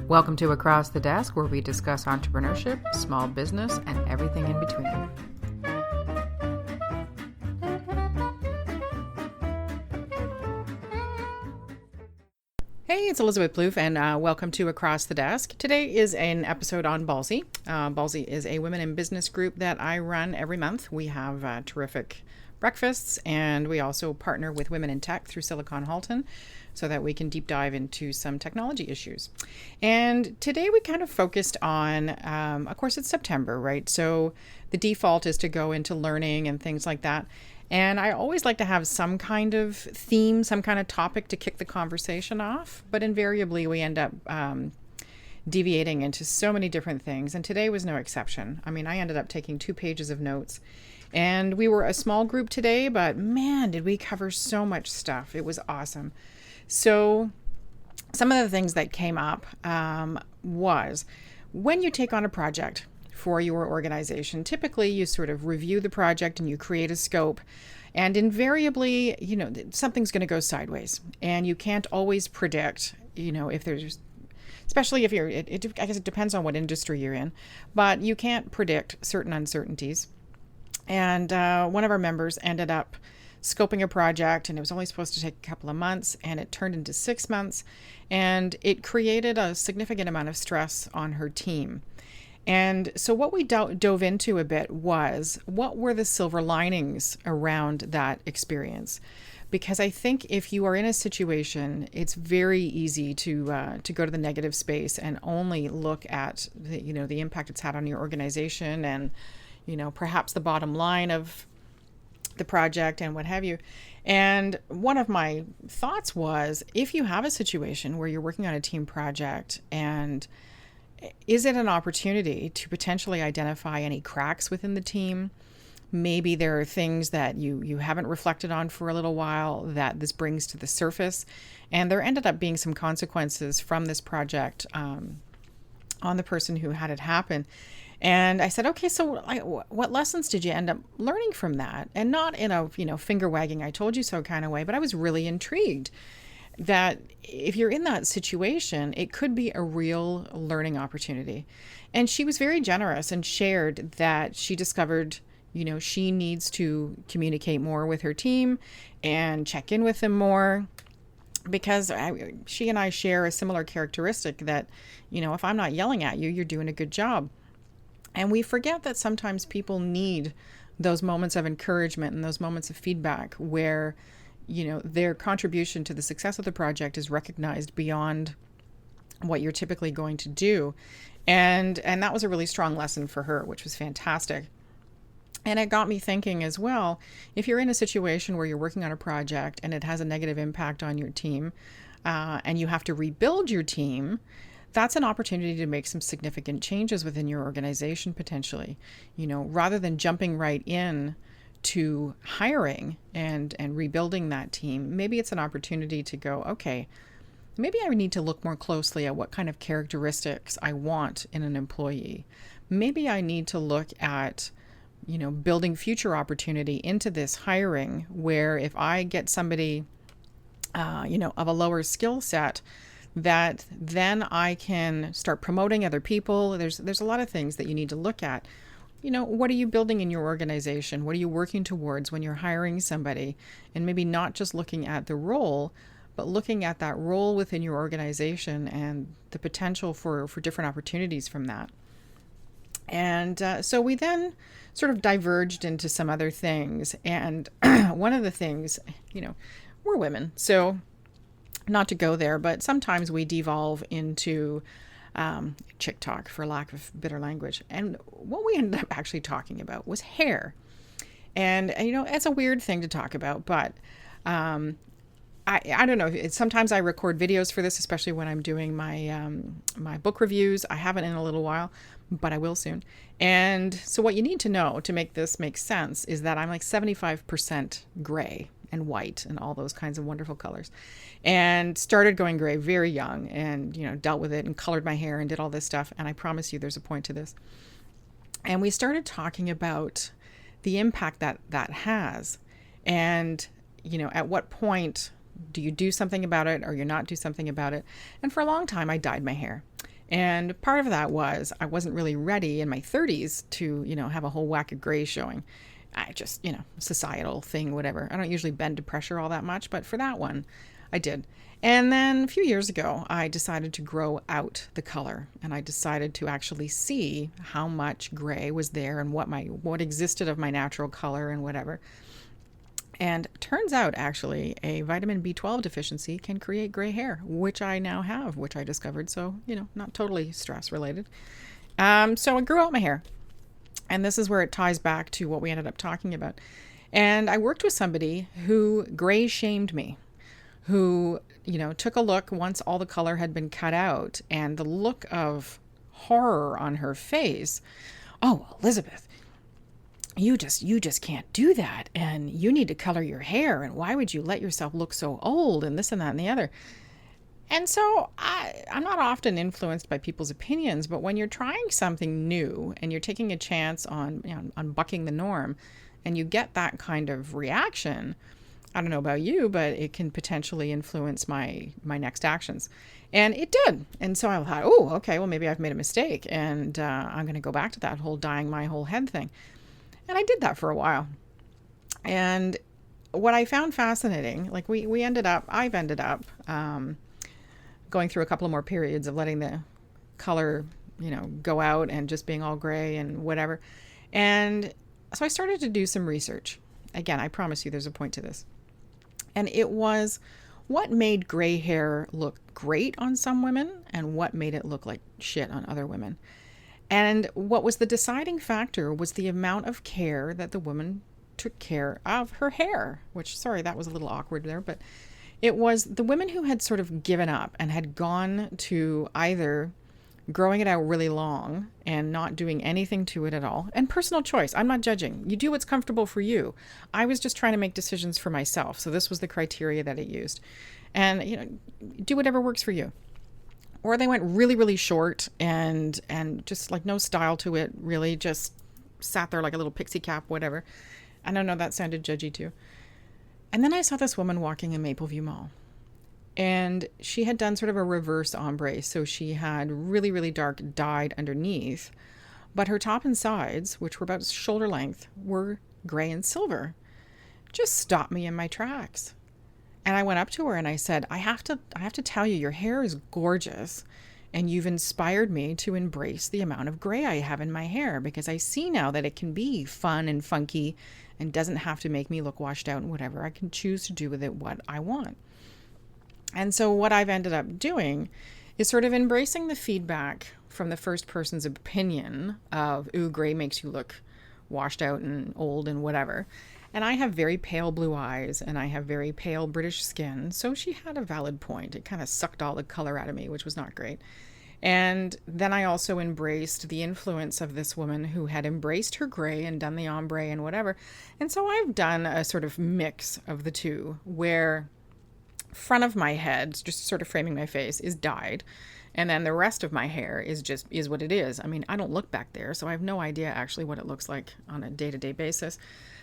Welcome to Across the Desk, where we discuss entrepreneurship, small business, and everything in between. Hey, it's Elizabeth Plouffe, and welcome to Across the Desk. Today is an episode on Ballsy. Ballsy is a women in business group that I run every month. We have terrific breakfasts, and we also partner with Women in Tech through Silicon Halton so that we can deep dive into some technology issues. And today we kind of focused on, of course, it's September, right? So the default is to go into learning and things like that. And I always like to have some kind of theme, some kind of topic to kick the conversation off. But invariably, we end up deviating into so many different things. And today was no exception. I mean, I ended up taking 2 pages of notes. And we were a small group today, but man, did we cover so much stuff. It was awesome. So some of the things that came up was when you take on a project for your organization, typically you sort of review the project and you create a scope, and invariably, something's going to go sideways, and you can't always predict, if there's, especially if you're, I guess it depends on what industry you're in, but you can't predict certain uncertainties. And one of our members ended up scoping a project, and it was only supposed to take a couple of months, and it turned into 6 months, and it created a significant amount of stress on her team. And so what we dove into a bit was, what were the silver linings around that experience? Because I think if you are in a situation, it's very easy to go to the negative space and only look at the impact it's had on your organization and perhaps the bottom line of the project and what have you. And one of my thoughts was, if you have a situation where you're working on a team project, and is it an opportunity to potentially identify any cracks within the team? Maybe there are things that you haven't reflected on for a little while that this brings to the surface. And there ended up being some consequences from this project on the person who had it happen. And I said, okay, so what lessons did you end up learning from that? And not in a, finger wagging, I told you so kind of way, but I was really intrigued that if you're in that situation, it could be a real learning opportunity. And she was very generous and shared that she discovered, she needs to communicate more with her team and check in with them more, because she and I share a similar characteristic that, if I'm not yelling at you, you're doing a good job. And we forget that sometimes people need those moments of encouragement and those moments of feedback where, their contribution to the success of the project is recognized beyond what you're typically going to do. And that was a really strong lesson for her, which was fantastic. And it got me thinking as well, if you're in a situation where you're working on a project and it has a negative impact on your team, and you have to rebuild your team, that's an opportunity to make some significant changes within your organization potentially, rather than jumping right in to hiring and rebuilding that team. Maybe it's an opportunity to go, okay, maybe I need to look more closely at what kind of characteristics I want in an employee. Maybe I need to look at, building future opportunity into this hiring, where if I get somebody, of a lower skill set, that then I can start promoting other people. There's a lot of things that you need to look at. What are you building in your organization? What are you working towards when you're hiring somebody? And maybe not just looking at the role, but looking at that role within your organization and the potential for different opportunities from that. And so we then sort of diverged into some other things. And one of the things, we're women, so not to go there, but sometimes we devolve into chick talk, for lack of better language. And what we ended up actually talking about was hair. And it's a weird thing to talk about, but I don't know. Sometimes I record videos for this, especially when I'm doing my my book reviews. I haven't in a little while, but I will soon. And so what you need to know to make this make sense is that I'm like 75% gray and white and all those kinds of wonderful colors, and started going gray very young, and dealt with it and colored my hair and did all this stuff. And I promise you there's a point to this. And we started talking about the impact that has, and at what point do you do something about it or you not do something about it. And for a long time I dyed my hair, And part of that was I wasn't really ready in my 30s to, have a whole whack of gray showing. I just, societal thing, whatever. I don't usually bend to pressure all that much, but for that one, I did. And then a few years ago, I decided to grow out the color, and I decided to actually see how much gray was there and what existed of my natural color and whatever. And turns out, actually, a vitamin B12 deficiency can create gray hair, which I now have, which I discovered. So, not totally stress related. So I grew out my hair. And this is where it ties back to what we ended up talking about. And I worked with somebody who gray shamed me, who, took a look once all the color had been cut out, and the look of horror on her face. Oh, Elizabeth, you just can't do that. And you need to color your hair. And why would you let yourself look so old and this and that and the other? And so I'm not often influenced by people's opinions, but when you're trying something new and you're taking a chance on bucking the norm, and you get that kind of reaction, I don't know about you, but it can potentially influence my next actions. And it did. And so I thought, oh, okay, well, maybe I've made a mistake, and I'm going to go back to that whole dyeing my whole head thing. And I did that for a while. And what I found fascinating, like I've ended up going through a couple of more periods of letting the color, go out and just being all gray and whatever. And so I started to do some research. Again, I promise you there's a point to this. And it was what made gray hair look great on some women and what made it look like shit on other women. And what was the deciding factor was the amount of care that the woman took care of her hair, which, sorry, that was a little awkward there, but it was the women who had sort of given up and had gone to either growing it out really long and not doing anything to it at all. And personal choice. I'm not judging. You do what's comfortable for you. I was just trying to make decisions for myself. So this was the criteria that it used. And, do whatever works for you. Or they went really, really short and just like no style to it, really just sat there like a little pixie cap, whatever. I don't know, that sounded judgy too. And then I saw this woman walking in Mapleview Mall. And she had done sort of a reverse ombre. So she had really, really dark dyed underneath. But her top and sides, which were about shoulder length, were gray and silver. Just stopped me in my tracks. And I went up to her and I said, I have to tell you, your hair is gorgeous. And you've inspired me to embrace the amount of gray I have in my hair, because I see now that it can be fun and funky and doesn't have to make me look washed out and whatever. I can choose to do with it what I want. And so what I've ended up doing is sort of embracing the feedback from the first person's opinion of, ooh, gray makes you look washed out and old and whatever. And I have very pale blue eyes and I have very pale British skin. So she had a valid point. It kind of sucked all the color out of me, which was not great. And then I also embraced the influence of this woman who had embraced her gray and done the ombre and whatever. And so I've done a sort of mix of the two, where front of my head, just sort of framing my face, is dyed. And then the rest of my hair is what it is. I mean, I don't look back there, so I have no idea actually what it looks like on a day-to-day basis.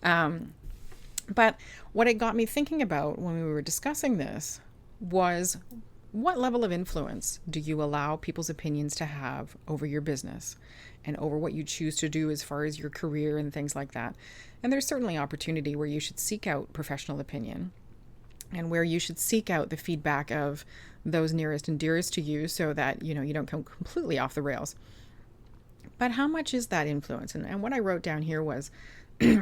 But what it got me thinking about when we were discussing this was, what level of influence do you allow people's opinions to have over your business and over what you choose to do as far as your career and things like that? And there's certainly opportunity where you should seek out professional opinion and where you should seek out the feedback of those nearest and dearest to you so that, you don't come completely off the rails. But how much is that influence? And what I wrote down here was,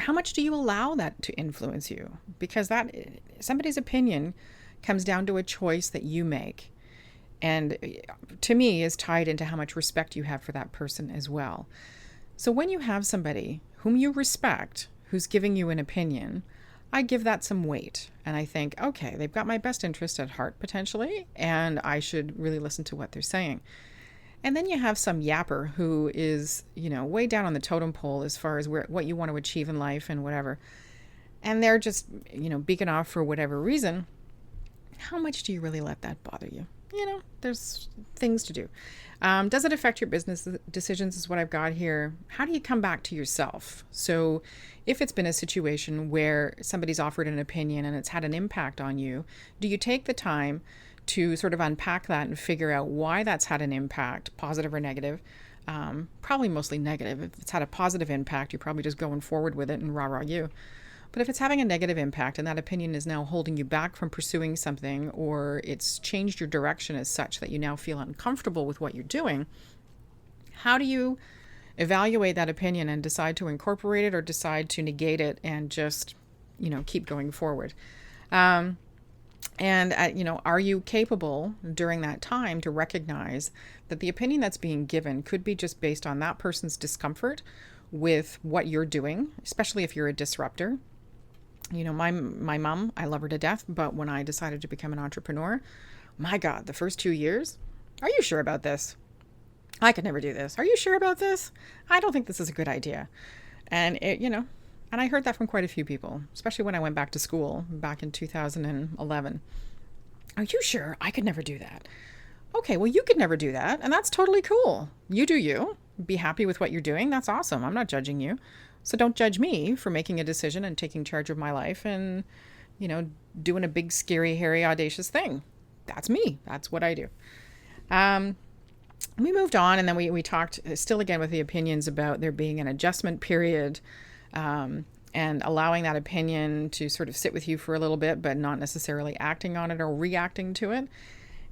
how much do you allow that to influence you? Because that somebody's opinion comes down to a choice that you make. And to me is tied into how much respect you have for that person as well. So when you have somebody whom you respect, who's giving you an opinion, I give that some weight. And I think, okay, they've got my best interest at heart potentially, and I should really listen to what they're saying. And then you have some yapper who is, way down on the totem pole as far as what you want to achieve in life and whatever. And they're just, beacon off for whatever reason. How much do you really let that bother you? There's things to do. Does it affect your business decisions is what I've got here. How do you come back to yourself? So if it's been a situation where somebody's offered an opinion and it's had an impact on you, do you take the time to sort of unpack that and figure out why that's had an impact, positive or negative. Probably mostly negative. If it's had a positive impact, you're probably just going forward with it and rah-rah you. But if it's having a negative impact and that opinion is now holding you back from pursuing something, or it's changed your direction as such that you now feel uncomfortable with what you're doing, how do you evaluate that opinion and decide to incorporate it or decide to negate it and just, keep going forward? Are you capable during that time to recognize that the opinion that's being given could be just based on that person's discomfort with what you're doing, especially if you're a disruptor? My mom, I love her to death, but when I decided to become an entrepreneur, my God, the first 2 years, are you sure about this? I could never do this. Are you sure about this? I don't think this is a good idea. And and I heard that from quite a few people, especially when I went back to school back in 2011. Are you sure? I could never do that. Okay, well, you could never do that. And that's totally cool. You do you. Be happy with what you're doing. That's awesome. I'm not judging you. So don't judge me for making a decision and taking charge of my life and, doing a big, scary, hairy, audacious thing. That's me. That's what I do. We moved on, and then we talked still again with the opinions about there being an adjustment period, and allowing that opinion to sort of sit with you for a little bit, but not necessarily acting on it or reacting to it.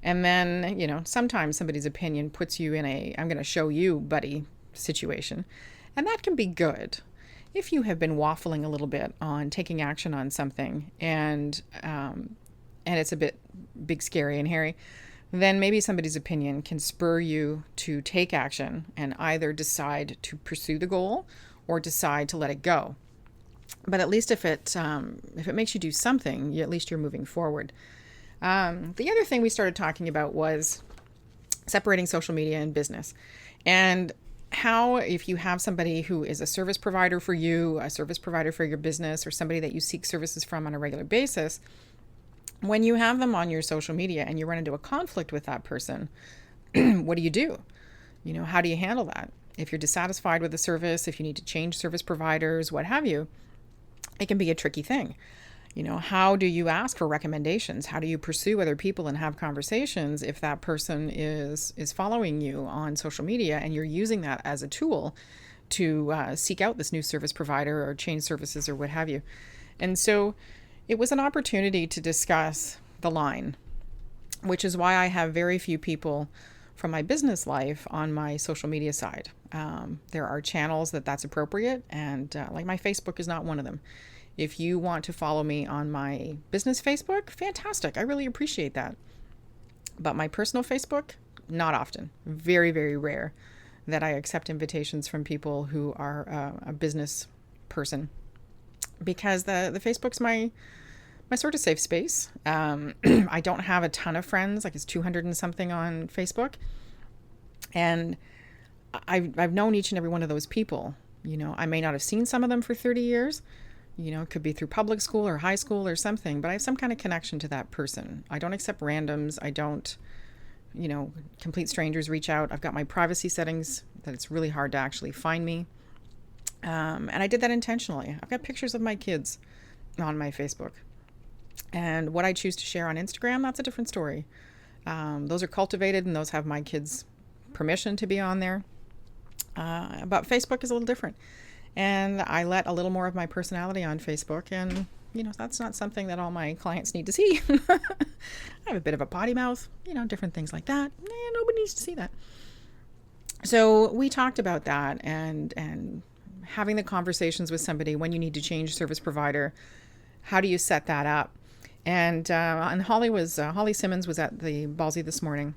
And then, sometimes somebody's opinion puts you in a I'm going to show you, buddy situation. And that can be good. If you have been waffling a little bit on taking action on something and it's a bit big, scary, and hairy, then maybe somebody's opinion can spur you to take action and either decide to pursue the goal or decide to let it go. But at least if it makes you do something, at least you're moving forward. The other thing we started talking about was separating social media and business, and how if you have somebody who is a service provider for you, a service provider for your business, or somebody that you seek services from on a regular basis, when you have them on your social media and you run into a conflict with that person, what do you do? How do you handle that? If you're dissatisfied with the service, if you need to change service providers, what have you, it can be a tricky thing. How do you ask for recommendations? How do you pursue other people and have conversations if that person is following you on social media and you're using that as a tool to seek out this new service provider or change services or what have you? And so it was an opportunity to discuss the line, which is why I have very few people from my business life on my social media side. There are channels that's appropriate, and like my Facebook is not one of them. If you want to follow me on my business Facebook, fantastic. I really appreciate that. But my personal Facebook, not often. Very, very rare that I accept invitations from people who are a business person, because the Facebook's my sort of safe space. I don't have a ton of friends, like it's 200 and something on Facebook. And I've known each and every one of those people. I may not have seen some of them for 30 years. It could be through public school or high school or something, but I have some kind of connection to that person. I don't accept randoms. I don't, complete strangers reach out. I've got my privacy settings that it's really hard to actually find me. And I did that intentionally. I've got pictures of my kids on my Facebook. And what I choose to share on Instagram, that's a different story. Those are cultivated and those have my kids' permission to be on there. But Facebook is a little different. And I let a little more of my personality on Facebook, and, that's not something that all my clients need to see. I have a bit of a potty mouth, different things like that. Nobody needs to see that. So we talked about that and having the conversations with somebody when you need to change service provider. How do you set that up? And Holly Simmons was at the Ballsy this morning,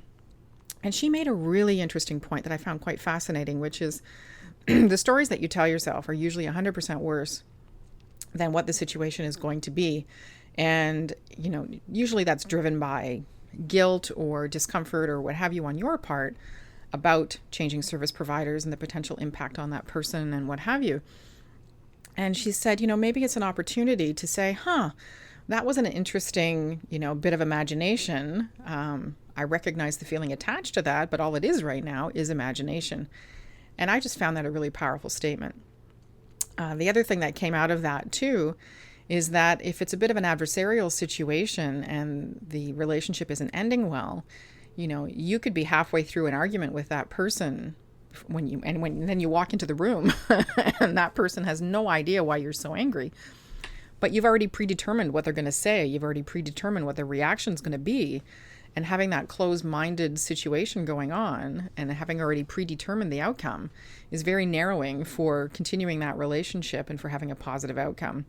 and she made a really interesting point that I found quite fascinating, which is the stories that you tell yourself are usually 100% worse than what the situation is going to be. And, usually that's driven by guilt or discomfort or what have you on your part about changing service providers and the potential impact on that person and what have you. And she said, maybe it's an opportunity to say, that was an interesting, bit of imagination. I recognize the feeling attached to that, but all it is right now is imagination. And I just found that a really powerful statement. The other thing that came out of that too is that if it's a bit of an adversarial situation and the relationship isn't ending well, you could be halfway through an argument with that person when then you walk into the room and that person has no idea why you're so angry. But you've already predetermined what they're going to say. You've already predetermined what their reaction is going to be. And having that closed-minded situation going on and having already predetermined the outcome is very narrowing for continuing that relationship and for having a positive outcome.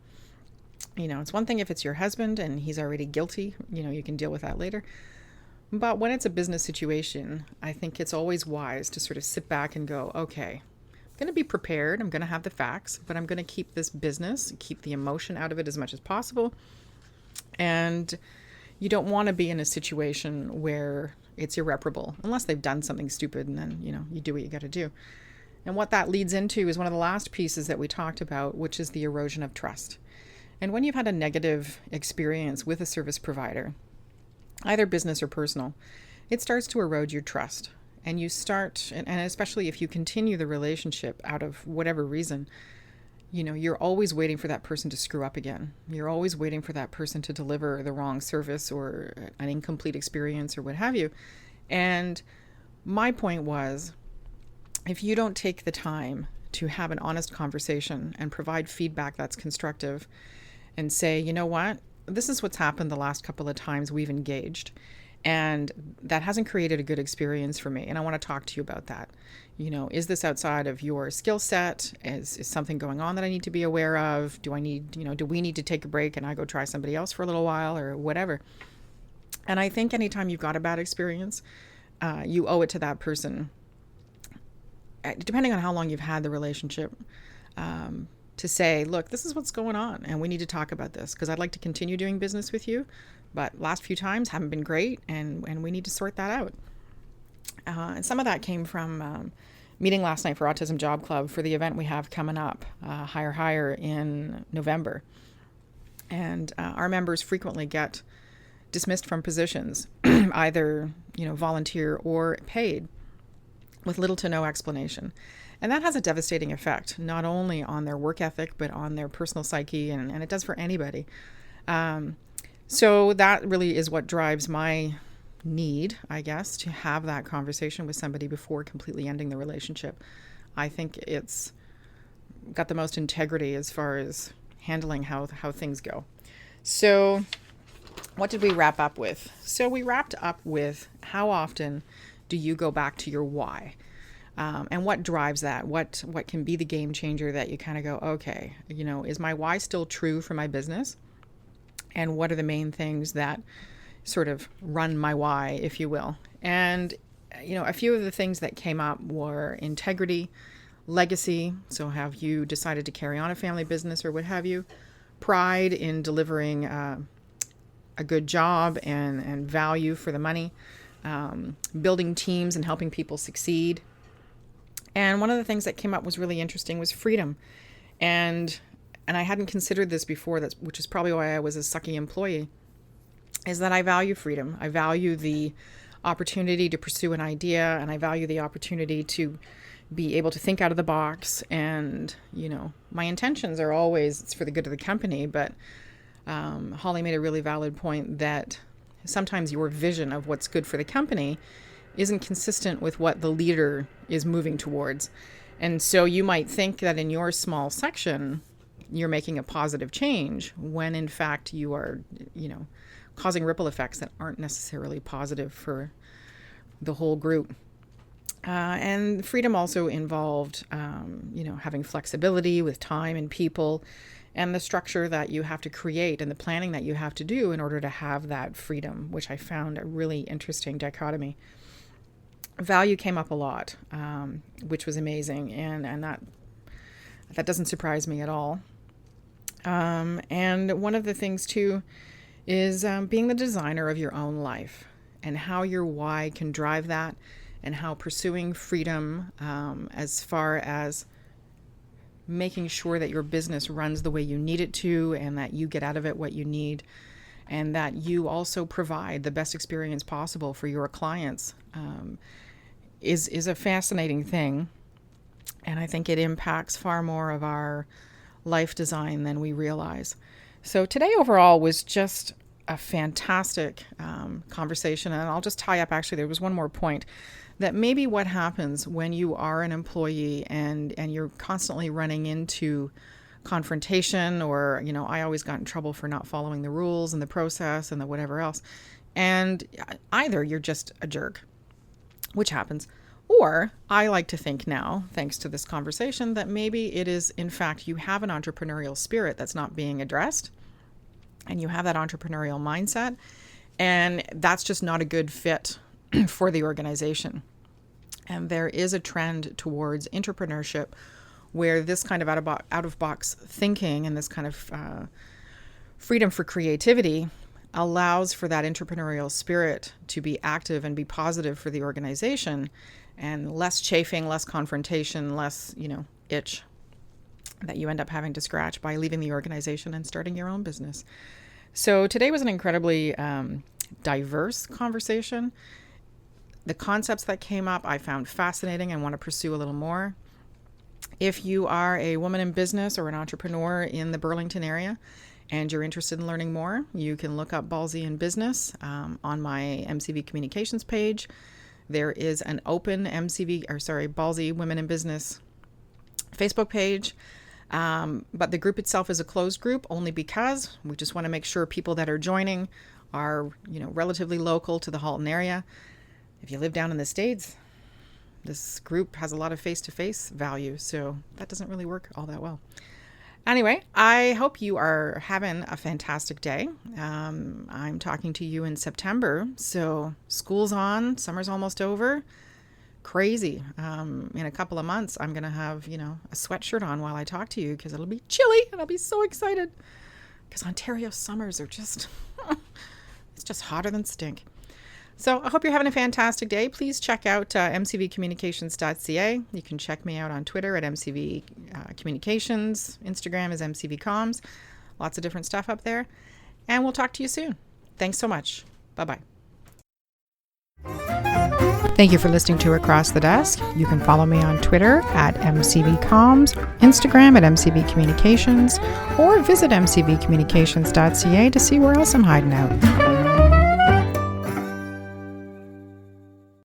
It's one thing if it's your husband and he's already guilty, you can deal with that later. But when it's a business situation, I think it's always wise to sort of sit back and go, okay, I'm going to be prepared. I'm going to have the facts, but I'm going to keep this business, keep the emotion out of it as much as possible. And you don't want to be in a situation where it's irreparable, unless they've done something stupid, and then, you do what you got to do. And what that leads into is one of the last pieces that we talked about, which is the erosion of trust. And when you've had a negative experience with a service provider, either business or personal, it starts to erode your trust. And you start, and especially if you continue the relationship out of whatever reason, you're always waiting for that person to screw up again. You're always waiting for that person to deliver the wrong service or an incomplete experience or what have you. And my point was, if you don't take the time to have an honest conversation and provide feedback that's constructive and say, you know what, this is what's happened the last couple of times we've engaged, and that hasn't created a good experience for me, and I want to talk to you about that. Is this outside of your skill set? Is something going on that I need to be aware of? Do we need to take a break and I go try somebody else for a little while or whatever? And I think anytime you've got a bad experience, you owe it to that person, depending on how long you've had the relationship, to say, look, this is what's going on and we need to talk about this because I'd like to continue doing business with you, but last few times haven't been great and we need to sort that out. And some of that came from meeting last night for Autism Job Club for the event we have coming up, Higher in November. And our members frequently get dismissed from positions, either volunteer or paid, with little to no explanation. And that has a devastating effect, not only on their work ethic, but on their personal psyche, and it does for anybody. So that really is what drives my need, I guess, to have that conversation with somebody before completely ending the relationship. I think it's got the most integrity as far as handling how things go. So what did we wrap up with? So we wrapped up with, how often do you go back to your why? And what drives that? What can be the game changer that you kind of go, okay, is my why still true for my business? And what are the main things that sort of run my why, if you will? And, a few of the things that came up were integrity, legacy. So have you decided to carry on a family business or what have you? Pride in delivering a good job and value for the money. Building teams and helping people succeed. And one of the things that came up was really interesting was freedom. And I hadn't considered this before, which is probably why I was a sucky employee, is that I value freedom. I value the opportunity to pursue an idea, and I value the opportunity to be able to think out of the box. And, my intentions are always, it's for the good of the company, but Holly made a really valid point that sometimes your vision of what's good for the company isn't consistent with what the leader is moving towards. And so you might think that in your small section, you're making a positive change when in fact you are, causing ripple effects that aren't necessarily positive for the whole group. And freedom also involved, having flexibility with time and people and the structure that you have to create and the planning that you have to do in order to have that freedom, which I found a really interesting dichotomy. Value came up a lot, which was amazing, and that doesn't surprise me at all. And one of the things too is being the designer of your own life and how your why can drive that, and how pursuing freedom as far as making sure that your business runs the way you need it to and that you get out of it what you need, and that you also provide the best experience possible for your clients is a fascinating thing. And I think it impacts far more of our life design than we realize. So today overall was just a fantastic conversation. And I'll just tie up, actually, there was one more point, that maybe what happens when you are an employee and you're constantly running into confrontation, or, I always got in trouble for not following the rules and the process and the whatever else. And either you're just a jerk, which happens, or I like to think now, thanks to this conversation, that maybe it is, in fact, you have an entrepreneurial spirit that's not being addressed, and you have that entrepreneurial mindset, and that's just not a good fit for the organization. And there is a trend towards entrepreneurship where this kind of out-of-box thinking and this kind of freedom for creativity allows for that entrepreneurial spirit to be active and be positive for the organization, and less chafing, less confrontation, less, itch that you end up having to scratch by leaving the organization and starting your own business. So today was an incredibly diverse conversation. The concepts that came up I found fascinating and want to pursue a little more. If you are a woman in business or an entrepreneur in the Burlington area and you're interested in learning more, you can look up Ballsy in Business on my MCV Communications page. There is an open Ballsy Women in Business Facebook page. But the group itself is a closed group, only because we just want to make sure people that are joining are, relatively local to the Halton area. If you live down in the States, this group has a lot of face-to-face value, so that doesn't really work all that well. Anyway, I hope you are having a fantastic day. I'm talking to you in September, so school's on, summer's almost over. Crazy. In a couple of months, I'm going to have, a sweatshirt on while I talk to you because it'll be chilly and I'll be so excited because Ontario summers are just, it's just hotter than stink. So I hope you're having a fantastic day. Please check out mcvcommunications.ca. You can check me out on Twitter at MCV Communications. Instagram is MCV Comms. Lots of different stuff up there. And we'll talk to you soon. Thanks so much. Bye-bye. Thank you for listening to Across the Desk. You can follow me on Twitter at MCV Comms, Instagram at MCV Communications, or visit mcvcommunications.ca to see where else I'm hiding out.